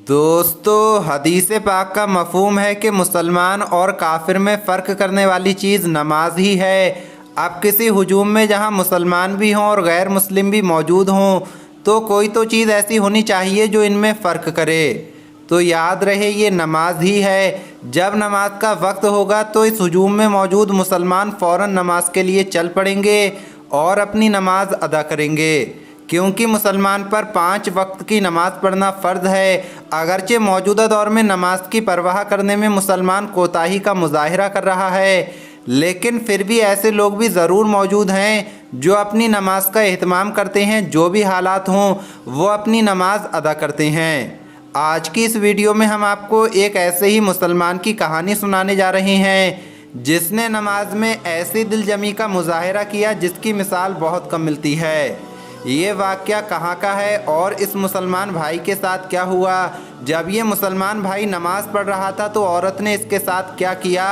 दोस्तों, हदीस पाक का मफ़हूम है कि मुसलमान और काफिर में फ़र्क करने वाली चीज़ नमाज ही है। अब किसी हुजूम में जहां मुसलमान भी हों और गैर मुस्लिम भी मौजूद हों तो कोई तो चीज़ ऐसी होनी चाहिए जो इनमें फ़र्क करे। तो याद रहे ये नमाज ही है। जब नमाज का वक्त होगा तो इस हुजूम में मौजूद मुसलमान फ़ौरन नमाज के लिए चल पड़ेंगे और अपनी नमाज अदा करेंगे, क्योंकि मुसलमान पर 5 वक्त की नमाज़ पढ़ना फ़र्ज है। अगरचे मौजूदा दौर में नमाज की परवाह करने में मुसलमान कोताही का मुजाहिरा कर रहा है, लेकिन फिर भी ऐसे लोग भी ज़रूर मौजूद हैं जो अपनी नमाज का एहतमाम करते हैं। जो भी हालात हों वो अपनी नमाज अदा करते हैं। आज की इस वीडियो में हम आपको एक ऐसे ही मुसलमान की कहानी सुनाने जा रहे हैं जिसने नमाज में ऐसी दिलजमी का मुजाहिरा किया जिसकी मिसाल बहुत कम मिलती है। ये वाक़या कहाँ का है और इस मुसलमान भाई के साथ क्या हुआ? जब ये मुसलमान भाई नमाज़ पढ़ रहा था तो औरत ने इसके साथ क्या किया,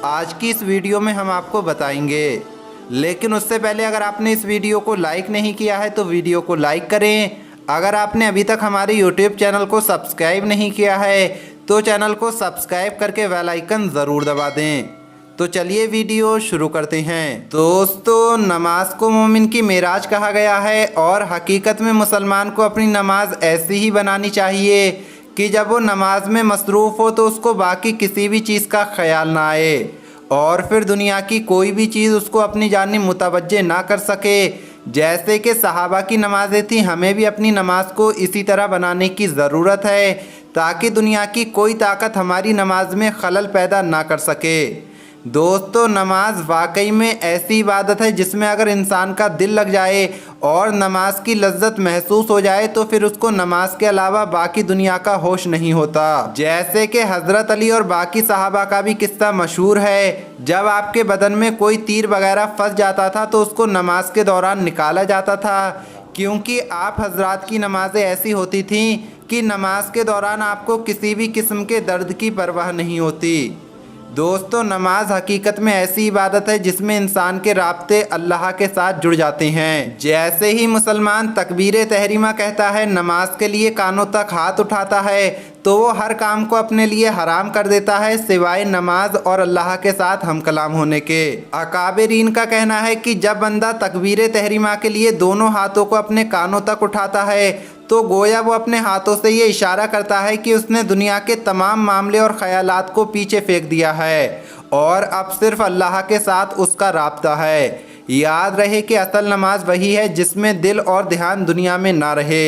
आज की इस वीडियो में हम आपको बताएंगे। लेकिन उससे पहले अगर आपने इस वीडियो को लाइक नहीं किया है तो वीडियो को लाइक करें। अगर आपने अभी तक हमारे यूट्यूब चैनल को सब्सक्राइब नहीं किया है तो चैनल को सब्सक्राइब करके बेल आइकन ज़रूर दबा दें। तो चलिए वीडियो शुरू करते हैं। दोस्तों, नमाज को मोमिन की मेराज कहा गया है और हकीकत में मुसलमान को अपनी नमाज ऐसी ही बनानी चाहिए कि जब वो नमाज में मसरूफ़ हो तो उसको बाकी किसी भी चीज़ का ख्याल ना आए और फिर दुनिया की कोई भी चीज़ उसको अपनी जानिब मुतवज्जे ना कर सके। जैसे कि सहाबा की नमाज़ें थी, हमें भी अपनी नमाज को इसी तरह बनाने की ज़रूरत है ताकि दुनिया की कोई ताकत हमारी नमाज में खलल पैदा ना कर सके। दोस्तों, नमाज वाकई में ऐसी इबादत है जिसमें अगर इंसान का दिल लग जाए और नमाज की लज्जत महसूस हो जाए तो फिर उसको नमाज के अलावा बाकी दुनिया का होश नहीं होता। जैसे कि हज़रत अली और बाकी सहाबा का भी किस्सा मशहूर है। जब आपके बदन में कोई तीर वगैरह फंस जाता था तो उसको नमाज के दौरान निकाला जाता था, क्योंकि आप हजरात की नमाज़ें ऐसी होती थीं कि नमाज के दौरान आपको किसी भी किस्म के दर्द की परवाह नहीं होती। दोस्तों, नमाज हकीकत में ऐसी इबादत है जिसमें इंसान के राब्ते अल्लाह के साथ जुड़ जाते हैं। जैसे ही मुसलमान तकबीर तहरीमा कहता है, नमाज के लिए कानों तक हाथ उठाता है तो वो हर काम को अपने लिए हराम कर देता है सिवाय नमाज और अल्लाह के साथ हम कलाम होने के। अकाबिरीन का कहना है कि जब बंदा तकबीर तहरीमा के लिए दोनों हाथों को अपने कानों तक उठाता है तो गोया वो अपने हाथों से ये इशारा करता है कि उसने दुनिया के तमाम मामले और ख्यालात को पीछे फेंक दिया है और अब सिर्फ अल्लाह के साथ उसका राब्ता है। याद रहे कि असल नमाज वही है जिसमें दिल और ध्यान दुनिया में ना रहे।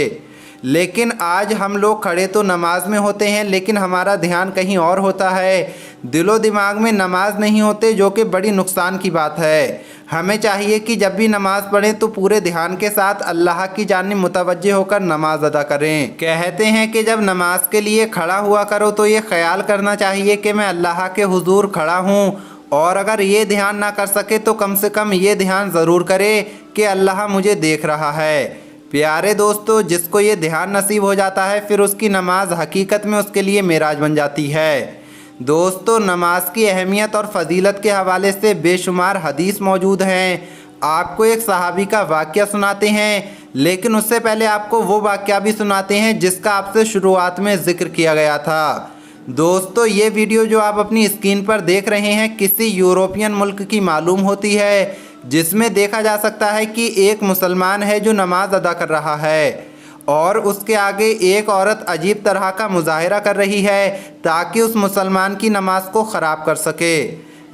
लेकिन आज हम लोग खड़े तो नमाज में होते हैं लेकिन हमारा ध्यान कहीं और होता है। दिलो दिमाग में नमाज नहीं होते, जो कि बड़ी नुकसान की बात है। हमें चाहिए कि जब भी नमाज पढ़ें तो पूरे ध्यान के साथ अल्लाह की जानिब मुतवज्जे होकर नमाज अदा करें। कहते हैं कि जब नमाज के लिए खड़ा हुआ करो तो ये ख्याल करना चाहिए कि मैं अल्लाह के हुजूर खड़ा हूँ, और अगर ये ध्यान ना कर सके तो कम से कम ये ध्यान ज़रूर करे कि अल्लाह मुझे देख रहा है। प्यारे दोस्तों, जिसको ये ध्यान नसीब हो जाता है फिर उसकी नमाज हकीकत में उसके लिए मेराज बन जाती है। दोस्तों, नमाज की अहमियत और फजीलत के हवाले से बेशुमार हदीस मौजूद हैं। आपको एक सहाबी का वाक़या सुनाते हैं, लेकिन उससे पहले आपको वो वाक़या भी सुनाते हैं जिसका आपसे शुरुआत में ज़िक्र किया गया था। दोस्तों, ये वीडियो जो आप अपनी स्क्रीन पर देख रहे हैं किसी यूरोपियन मुल्क की मालूम होती है, जिसमें देखा जा सकता है कि एक मुसलमान है जो नमाज अदा कर रहा है और उसके आगे एक औरत अजीब तरह का मुजाहिरा कर रही है ताकि उस मुसलमान की नमाज को ख़राब कर सके।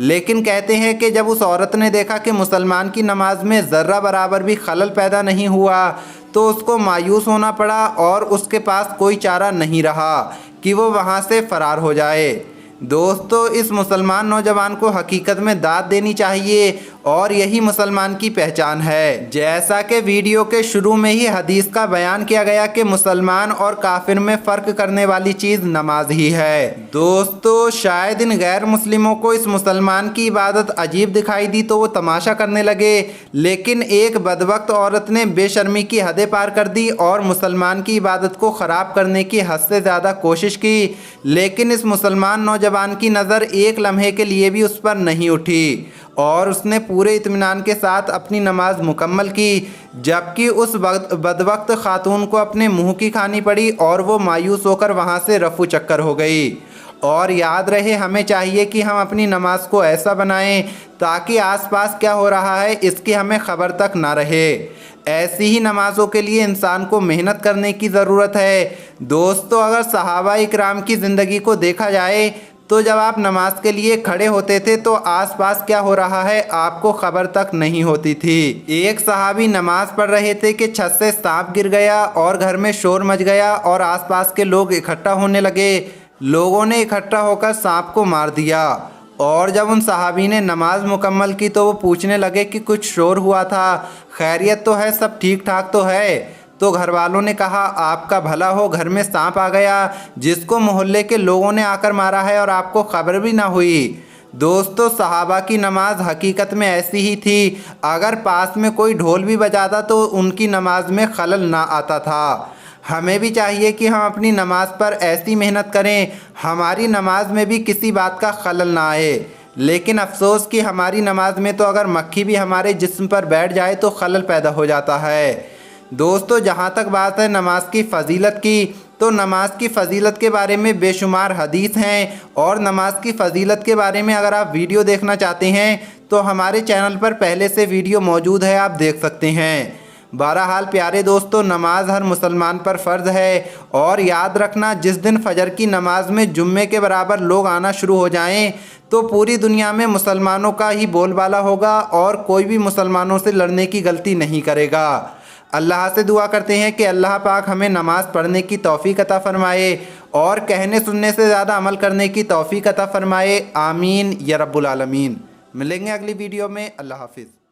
लेकिन कहते हैं कि जब उस औरत ने देखा कि मुसलमान की नमाज में ज़र्रा बराबर भी खलल पैदा नहीं हुआ तो उसको मायूस होना पड़ा और उसके पास कोई चारा नहीं रहा कि वो वहाँ से फ़रार हो जाए। दोस्तों, इस मुसलमान नौजवान को हकीकत में दाद देनी चाहिए और यही मुसलमान की पहचान है। जैसा कि वीडियो के शुरू में ही हदीस का बयान किया गया कि मुसलमान और काफिर में फ़र्क करने वाली चीज़ नमाज ही है। दोस्तों, शायद इन गैर मुस्लिमों को इस मुसलमान की इबादत अजीब दिखाई दी तो वो तमाशा करने लगे, लेकिन एक बदबख्त औरत ने बेशर्मी की हदें पार कर दी और मुसलमान की इबादत को ख़राब करने की हद से ज़्यादा कोशिश की। लेकिन इस मुसलमान नौजवान की नज़र एक लम्हे के लिए भी उस पर नहीं उठी اور اس نے پورے اطمینان کے ساتھ اپنی نماز مکمل کی، جبکہ اس بدبخت خاتون کو اپنے منہ کی کھانی پڑی اور وہ مایوس ہو کر وہاں سے رفو چکر ہو گئی۔ اور یاد رہے، ہمیں چاہیے کہ ہم اپنی نماز کو ایسا بنائیں تاکہ آس پاس کیا ہو رہا ہے اس کی ہمیں خبر تک نہ رہے۔ ایسی ہی نمازوں کے لیے انسان کو محنت کرنے کی ضرورت ہے۔ دوستو، اگر صحابہ اکرام کی زندگی کو دیکھا جائے تو جب آپ نماز کے لیے کھڑے ہوتے تھے تو آس پاس کیا ہو رہا ہے آپ کو خبر تک نہیں ہوتی تھی۔ ایک صحابی نماز پڑھ رہے تھے کہ چھت سے سانپ گر گیا اور گھر میں شور مچ گیا اور آس پاس کے لوگ اکٹھا ہونے لگے۔ لوگوں نے اکٹھا ہو کر سانپ کو مار دیا، اور جب ان صحابی نے نماز مکمل کی تو وہ پوچھنے لگے کہ کچھ شور ہوا تھا، خیریت تو ہے، سب ٹھیک ٹھاک تو ہے؟ تو گھر والوں نے کہا آپ کا بھلا ہو، گھر میں سانپ آ گیا جس کو محلے کے لوگوں نے آ کر مارا ہے اور آپ کو خبر بھی نہ ہوئی۔ دوستو، صحابہ کی نماز حقیقت میں ایسی ہی تھی، اگر پاس میں کوئی ڈھول بھی بجاتا تو ان کی نماز میں خلل نہ آتا تھا۔ ہمیں بھی چاہیے کہ ہم اپنی نماز پر ایسی محنت کریں ہماری نماز میں بھی کسی بات کا خلل نہ آئے، لیکن افسوس کہ ہماری نماز میں تو اگر مکھی بھی ہمارے جسم پر بیٹھ جائے تو خلل پیدا ہو جاتا ہے۔ دوستو، جہاں تک بات ہے نماز کی فضیلت کی، تو نماز کی فضیلت کے بارے میں بے شمار حدیث ہیں، اور نماز کی فضیلت کے بارے میں اگر آپ ویڈیو دیکھنا چاہتے ہیں تو ہمارے چینل پر پہلے سے ویڈیو موجود ہے، آپ دیکھ سکتے ہیں۔ بہرحال پیارے دوستو، نماز ہر مسلمان پر فرض ہے، اور یاد رکھنا جس دن فجر کی نماز میں جمعے کے برابر لوگ آنا شروع ہو جائیں تو پوری دنیا میں مسلمانوں کا ہی بول بالا ہوگا اور کوئی بھی مسلمانوں سے لڑنے کی غلطی نہیں کرے گا۔ اللہ سے دعا کرتے ہیں کہ اللہ پاک ہمیں نماز پڑھنے کی توفیق عطا فرمائے اور کہنے سننے سے زیادہ عمل کرنے کی توفیق عطا فرمائے۔ آمین یا رب العالمین۔ ملیں گے اگلی ویڈیو میں۔ اللہ حافظ۔